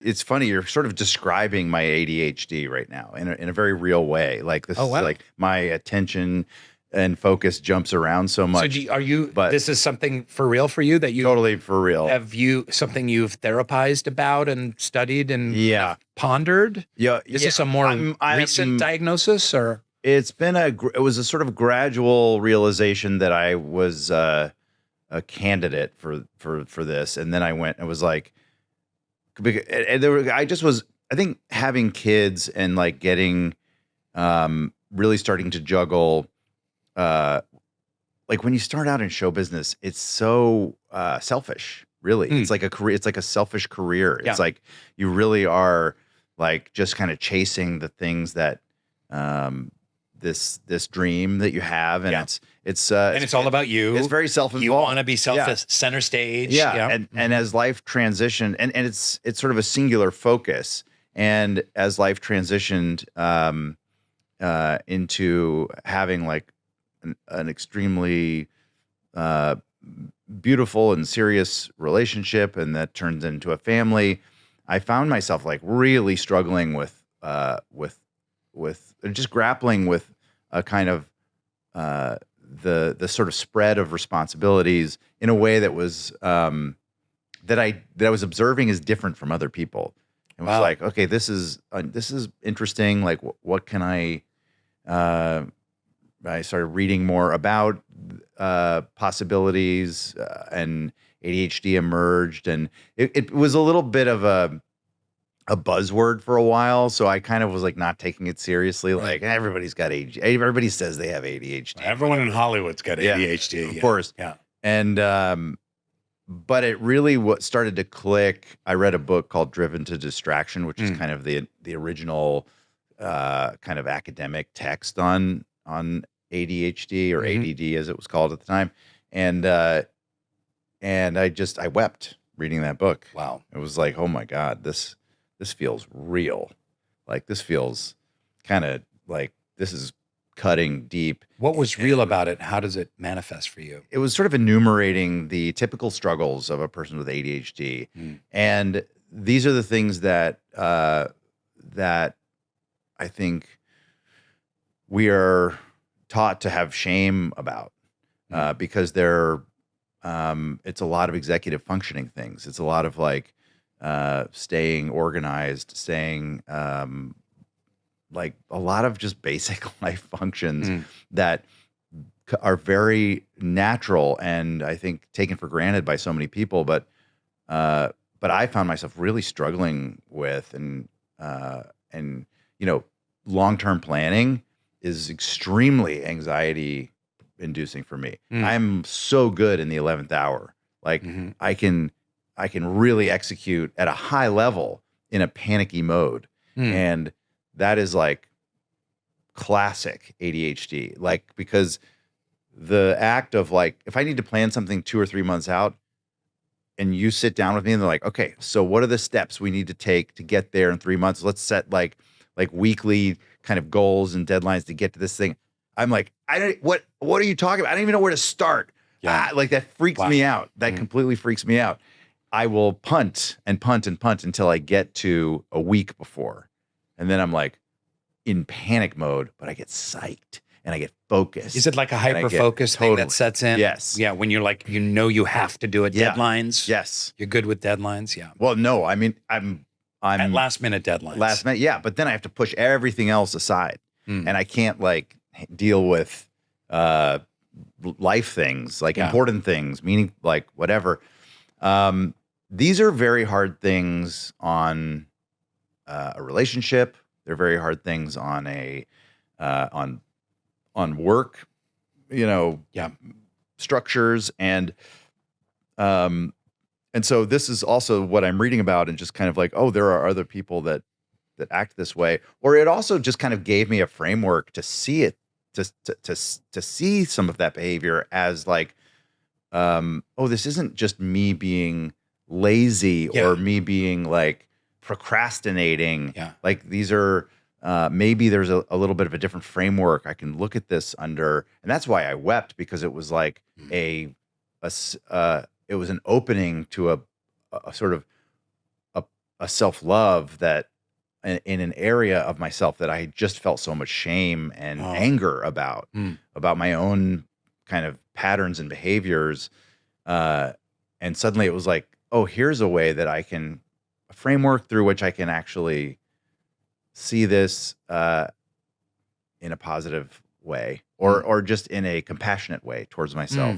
It's funny. You're sort of describing my ADHD right now in a very real way. Like this Oh, is wow. like my attention and focus jumps around so So much. are you, But this is something for real for you that you totally for real. have something you've therapized about and studied and kind Yeah. of pondered? Yeah. Is this a more recent diagnosis or? It was a sort of gradual realization that I was a candidate for this, and then I was like, and I think having kids and like getting really starting to juggle, like when you start out in show business, it's so selfish. Really, it's like a career. It's like a selfish career. Yeah. It's like you really are like just kind of chasing the things that this dream that you have, and it's all about you. It's very self-involved. You want to be center stage. Yeah. And as life transitioned, and it's sort of a singular focus. And as life transitioned into having like an extremely beautiful and serious relationship, and that turns into a family, I found myself like really struggling with just grappling with a kind of the sort of spread of responsibilities in a way that was that I was observing as different from other people. It was like, okay, this is interesting. Like, what can I started reading more about possibilities, and ADHD emerged, and it was a little bit of a buzzword for a while. So I kind of was like not taking it seriously. Like everybody's got ADHD. Everybody says they have ADHD. Everyone in Hollywood's got ADHD. Of course. Yeah. And, but it really started to click. I read a book called Driven to Distraction, which is kind of the original kind of academic text on ADHD or ADD as it was called at the time. And I wept reading that book. Wow. It was like, oh my God, this feels real. Like this feels kind of like this is cutting deep. What was real about it? How does it manifest for you? It was sort of enumerating the typical struggles of a person with ADHD. And these are the things that that I think we are taught to have shame about, because it's a lot of executive functioning things. It's a lot of like staying organized, staying like a lot of just basic life functions that are very natural and I think taken for granted by so many people. But I found myself really struggling with, and long-term planning is extremely anxiety inducing for me. I'm so good in the 11th hour. Like I can really execute at a high level in a panicky mode. And that is like classic ADHD. Like, because the act of like, if I need to plan something 2 or 3 months out and you sit down with me and they're like, okay, so what are the steps we need to take to get there in 3 months? Let's set like weekly kind of goals and deadlines to get to this thing. I'm like, what are you talking about? I don't even know where to start. Like that freaks me out. That completely freaks me out. I will punt and punt and punt until I get to a week before. And then I'm like in panic mode, but I get psyched and I get focused. Is it like a hyper-focus thing that sets in? Yes. Yeah, when you're like, you have to do it. Deadlines. Yes. You're good with deadlines. Yeah. Well, no, I mean, I'm at last minute deadlines. Yeah. But then I have to push everything else aside, and I can't like deal with life things, like important things, meaning like whatever. These are very hard things on a relationship. They're very hard things on on work, structures, and so this is also what I'm reading about, and just kind of like, oh, there are other people that act this way. Or it also just kind of gave me a framework to see it, to see some of that behavior as like, oh, this isn't just me being lazy or me being like procrastinating. Like these are maybe there's a little bit of a different framework I can look at this under. And that's why I wept, because it was like it was an opening to a sort of a self-love that in an area of myself that I just felt so much shame and anger about my own kind of patterns and behaviors. And suddenly it was like, oh, here's a way that a framework through which I can actually see this in a positive way or just in a compassionate way towards myself.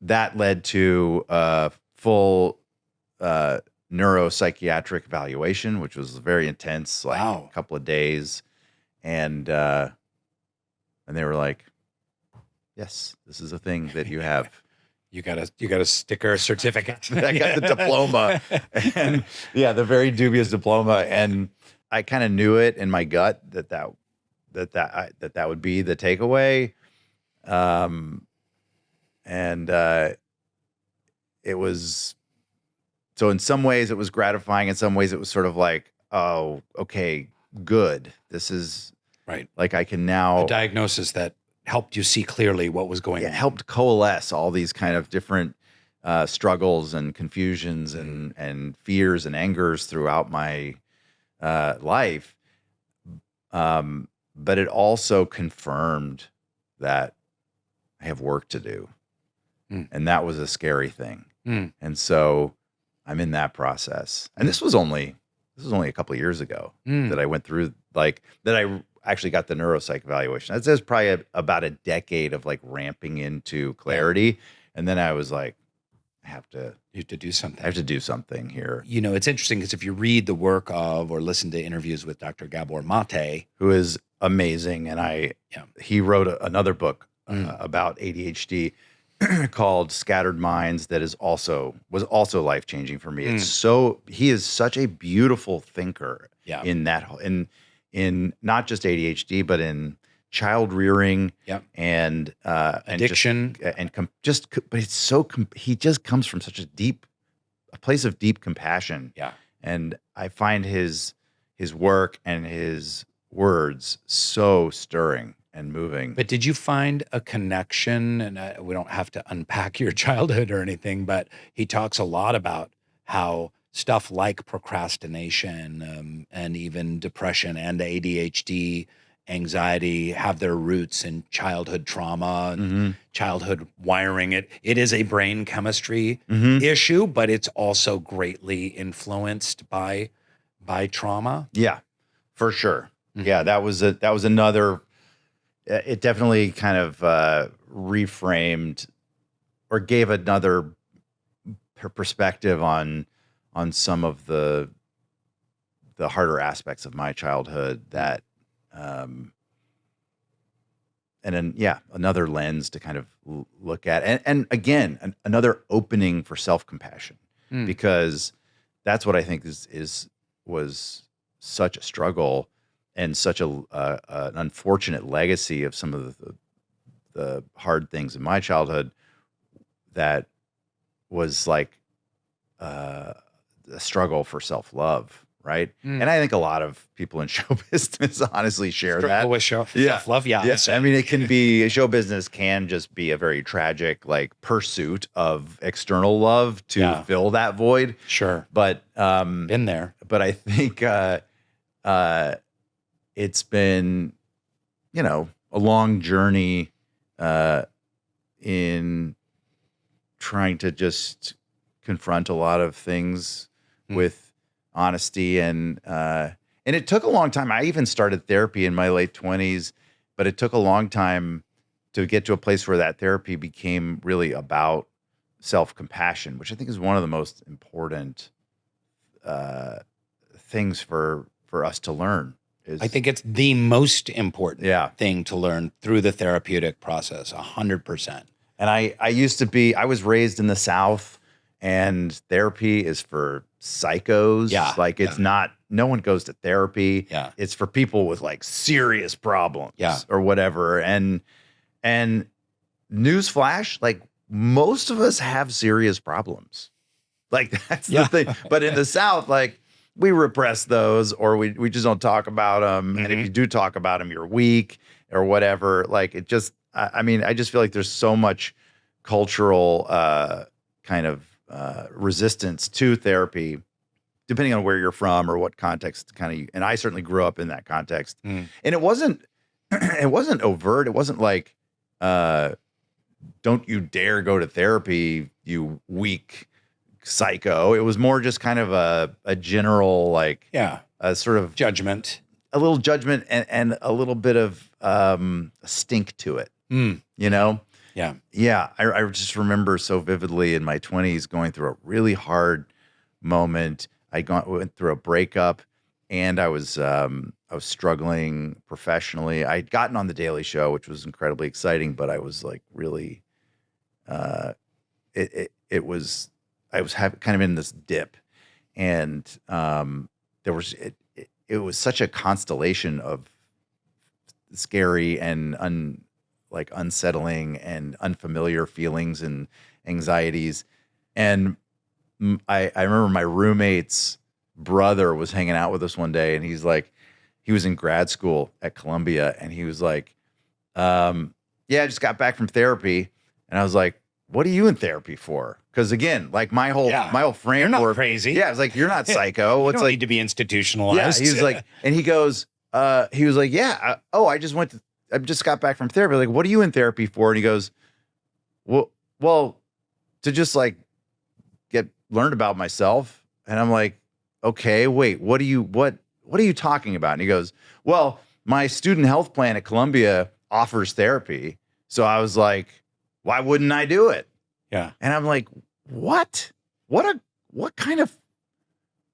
That led to a full neuropsychiatric evaluation, which was very intense, like a couple of days. And they were like, yes, this is a thing that you have. You got a sticker certificate. I got the diploma and the very dubious diploma. And I kind of knew it in my gut that would be the takeaway. It was, so in some ways it was gratifying. In some ways it was sort of like, oh, okay, good. This is right. Like I can now. A diagnosis that helped you see clearly what was going on. It helped coalesce all these kind of different struggles and confusions and fears and angers throughout my life. But it also confirmed that I have work to do. And that was a scary thing. And so I'm in that process. And this was only a couple of years ago that I went through, that I actually got the neuropsych evaluation. That's probably about a decade of like ramping into clarity. And then I was like, you have to do something. I have to do something here. You know, it's interesting because if you read the work of or listen to interviews with Dr. Gabor Mate, who is amazing, and he wrote another book about ADHD called Scattered Minds that was also life-changing for me. He is such a beautiful thinker in that in not just ADHD, but in child rearing and addiction he just comes from such a place of deep compassion. And I find his work and his words so stirring and moving. But did you find a connection? And we don't have to unpack your childhood or anything, but he talks a lot about how stuff like procrastination and even depression and ADHD, anxiety have their roots in childhood trauma and childhood wiring. It is a brain chemistry issue, but it's also greatly influenced by trauma. Yeah, for sure. Yeah, that was another. It definitely kind of reframed or gave another perspective on some of the harder aspects of my childhood that, and then another lens to kind of look at, and again another opening for self-compassion, because that's what I think was such a struggle and such an unfortunate legacy of some of the hard things in my childhood, that was like a struggle for self-love, right? And I think a lot of people in show business honestly share that. With self-love, Yes. I mean, show business can just be a very tragic like pursuit of external love to fill that void. Sure. But been there. But I think it's been, a long journey in trying to just confront a lot of things with honesty, and it took a long time. I even started therapy in my late 20s, but it took a long time to get to a place where that therapy became really about self-compassion, which I think is one of the most important things for us to learn. I think it's the most important thing to learn through the therapeutic process, 100%. And I was raised in the South, and therapy is for psychos. Like it's not, no one goes to therapy. It's for people with like serious problems or whatever. And newsflash, like most of us have serious problems. Like that's the thing. But in the South, like, we repress those, or we just don't talk about them. And if you do talk about them, you're weak or whatever. Like it just, I just feel like there's so much cultural kind of resistance to therapy depending on where you're from or what context and I certainly grew up in that context. And it wasn't overt. It wasn't like, don't you dare go to therapy, you weak psycho. It was more just kind of a general, like, a sort of judgment, a little judgment and a little bit of a stink to it, you know? Yeah. Yeah. I just remember so vividly in my 20s going through a really hard moment. Went through a breakup, and I was struggling professionally. I'd gotten on the Daily Show, which was incredibly exciting, but I was like really, I was kind of in this dip, and it was such a constellation of scary and unsettling and unfamiliar feelings and anxieties. And I remember my roommate's brother was hanging out with us one day, and he was in grad school at Columbia, and he was like, yeah, I just got back from therapy. And I was like, what are you in therapy for? Because again, like my whole framework. You're not crazy. Yeah, it's like, you're not psycho. You don't need to be institutionalized. Yeah, he was like, and he was like, yeah, I just got back from therapy. Like, what are you in therapy for? And he goes, well, to just like learn about myself. And I'm like, okay, wait, what are you talking about? And he goes, well, my student health plan at Columbia offers therapy. So I was like, why wouldn't I do it? Yeah. And I'm like, what kind of,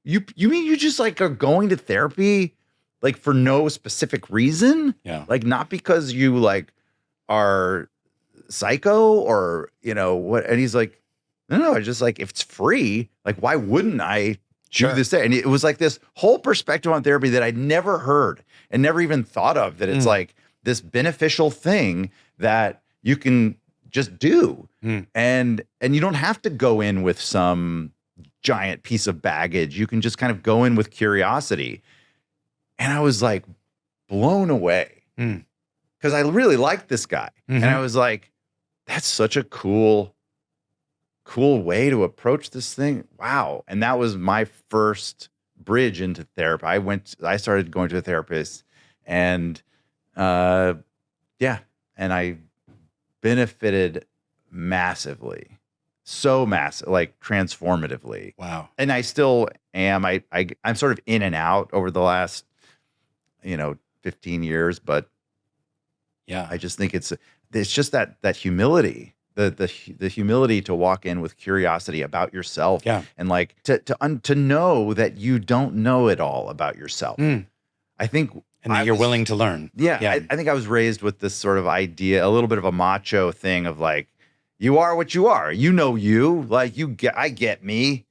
you mean you just like are going to therapy like for no specific reason? Yeah. Like not because you like are psycho or, what? And he's like, no, it's just like, if it's free, like, why wouldn't I do this thing? And it was like this whole perspective on therapy that I'd never heard and never even thought of, that it's like this beneficial thing that you can just do. And you don't have to go in with some giant piece of baggage. You can just kind of go in with curiosity. And I was like blown away because I really liked this guy. And I was like, that's such a cool way to approach this thing. Wow. And that was my first bridge into therapy. I started going to a therapist, and and I benefited massively. So massive, like transformatively. Wow. And I still am. I'm sort of in and out over the last 15 years, but yeah, I just think it's just that humility. The humility to walk in with curiosity about yourself, and like to know that you don't know it all about yourself. I think, and that you're willing to learn. Yeah. I think I was raised with this sort of idea, a little bit of a macho thing of like, you are what you are. You know you, like I get me.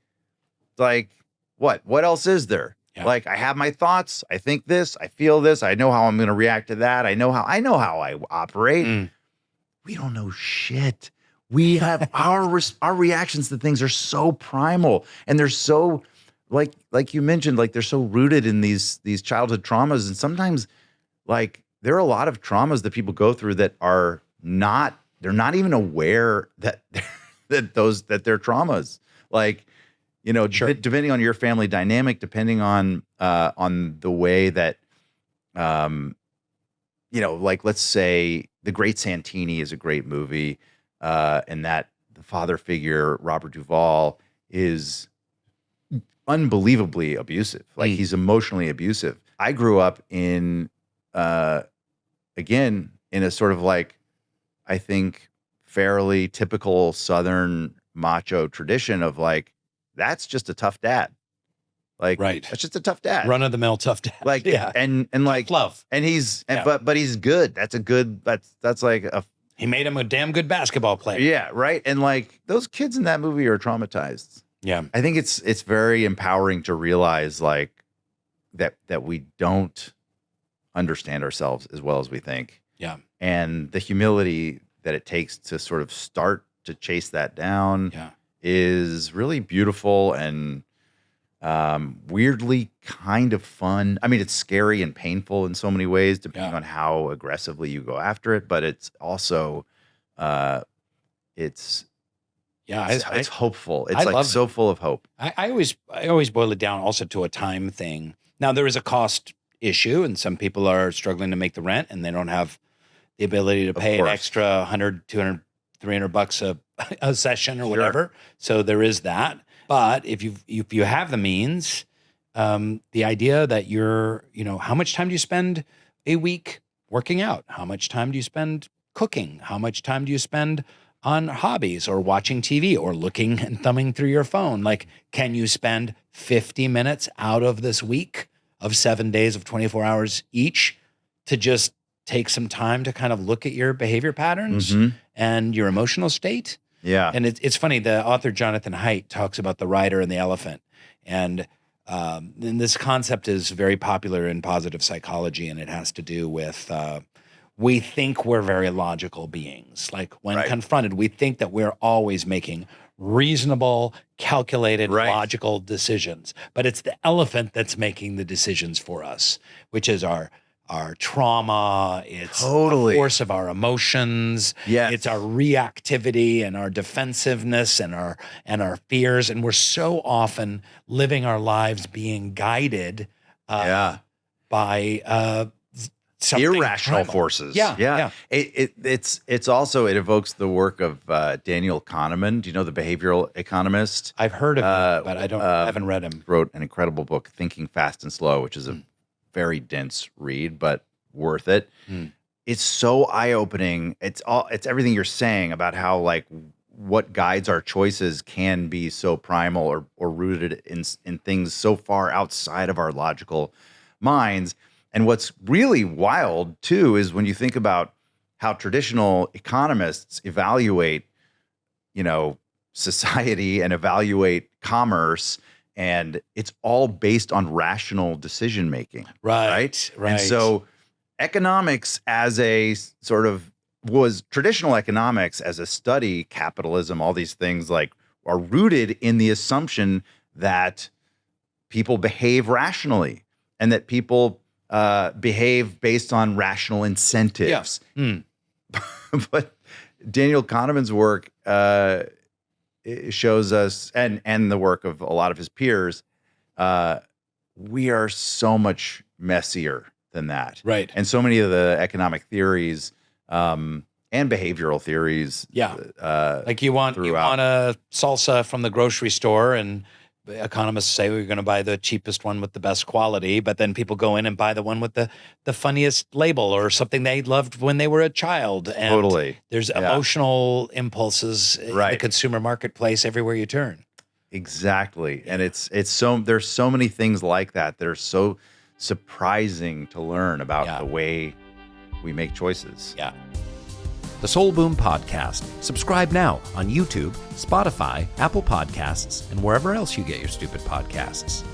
Like what else is there? Yeah. Like I have my thoughts. I think this. I feel this. I know how I'm going to react to that. I know how I operate. We don't know shit. We have our reactions to things are so primal, and they're so like you mentioned, like they're so rooted in these childhood traumas. And sometimes like there are a lot of traumas that people go through that they're not even aware that they're traumas. Like, depending on your family dynamic, depending on the way that, like let's say The Great Santini is a great movie. And that the father figure, Robert Duvall, is unbelievably abusive. Like he's emotionally abusive. I grew up in a sort of like, I think fairly typical Southern macho tradition of like, that's just a tough dad. Like, that's just a tough dad. Run of the mill tough dad. Like, and like love. And but he's good. That's like a, he made him a damn good basketball player. Yeah, right. And like those kids in that movie are traumatized. Yeah. I think it's very empowering to realize like that we don't understand ourselves as well as we think. Yeah. And the humility that it takes to sort of start to chase that down is really beautiful and weirdly kind of fun. I mean, it's scary and painful in so many ways, depending on how aggressively you go after it. But it's also, Yeah, It's hopeful. It's I like love so full of hope. I always boil it down also to a time thing. Now there is a cost issue, and some people are struggling to make the rent, and they don't have the ability to pay an course. extra 100, 200, 300 bucks a session or Sure. whatever. So there is that. But if you have the means, the idea that how much time do you spend a week working out? How much time do you spend cooking? How much time do you spend on hobbies or watching TV or looking and thumbing through your phone? Like, can you spend 50 minutes out of this week of 7 days of 24 hours each to just take some time to kind of look at your behavior patterns and your emotional state? Yeah. And it's funny, the author Jonathan Haidt talks about the rider and the elephant. And this concept is very popular in positive psychology, and it has to do with we think we're very logical beings. Like when confronted, we think that we're always making reasonable, calculated, logical decisions. But it's the elephant that's making the decisions for us, which is our trauma, it's the force of our emotions, it's our reactivity and our defensiveness and our fears. And we're so often living our lives being guided by irrational primal forces. Yeah. It's also, it evokes the work of Daniel Kahneman. Do you know the behavioral economist? I've heard of him, but I haven't read him. Wrote an incredible book, Thinking Fast and Slow, which is a very dense read, but worth it. It's so eye-opening. It's everything you're saying about how like what guides our choices can be so primal or rooted in things so far outside of our logical minds. And what's really wild too is when you think about how traditional economists evaluate, society and evaluate commerce, and it's all based on rational decision making. Right. And so economics as a sort of traditional economics as a study, capitalism, all these things like are rooted in the assumption that people behave rationally and that people behave based on rational incentives. But Daniel Kahneman's work it shows us, and the work of a lot of his peers, we are so much messier than that. Right. And so many of the economic theories and behavioral theories. Like you want a salsa from the grocery store, and economists say we're going to buy the cheapest one with the best quality, but then people go in and buy the one with the funniest label or something they loved when they were a child. And there's emotional impulses in the consumer marketplace everywhere you turn. Exactly. And there's so many things like that are so surprising to learn about the way we make choices. Yeah. The Soul Boom Podcast. Subscribe now on YouTube, Spotify, Apple Podcasts, and wherever else you get your stupid podcasts.